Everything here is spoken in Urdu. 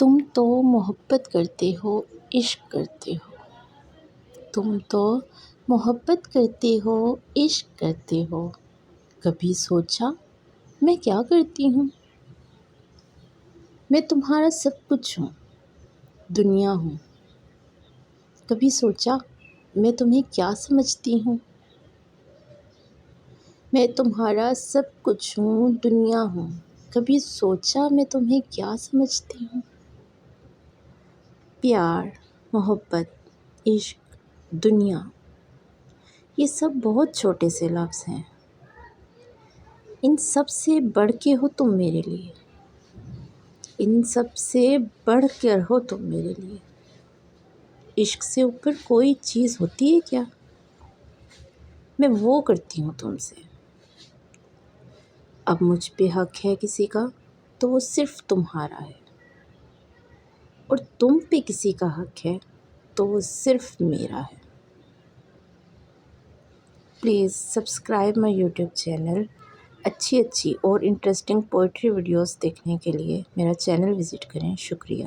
تم تو محبت کرتے ہو، عشق کرتے ہو، تم تو محبت کرتے ہو، عشق کرتے ہو، کبھی سوچا میں کیا کرتی ہوں؟ میں تمہارا سب کچھ ہوں، دنیا ہوں، کبھی سوچا میں تمہیں کیا سمجھتی ہوں؟ میں تمہارا سب کچھ ہوں، دنیا ہوں، کبھی سوچا میں تمہیں کیا سمجھتی ہوں؟ پیار، محبت، عشق، دنیا، یہ سب بہت چھوٹے سے لفظ ہیں، ان سب سے بڑھ کے ہو تم میرے لیے، ان سب سے بڑھ کر ہو تم میرے لیے۔ عشق سے اوپر کوئی چیز ہوتی ہے کیا؟ میں وہ کرتی ہوں تم سے۔ اب مجھ پہ حق ہے کسی کا تو وہ صرف تمہارا ہے، اور تم پہ کسی کا حق ہے تو وہ صرف میرا ہے۔ Please subscribe my YouTube channel. اچھی اور انٹرسٹنگ پوئٹری ویڈیوز دیکھنے کے لیے میرا چینل وزٹ کریں۔ شکریہ۔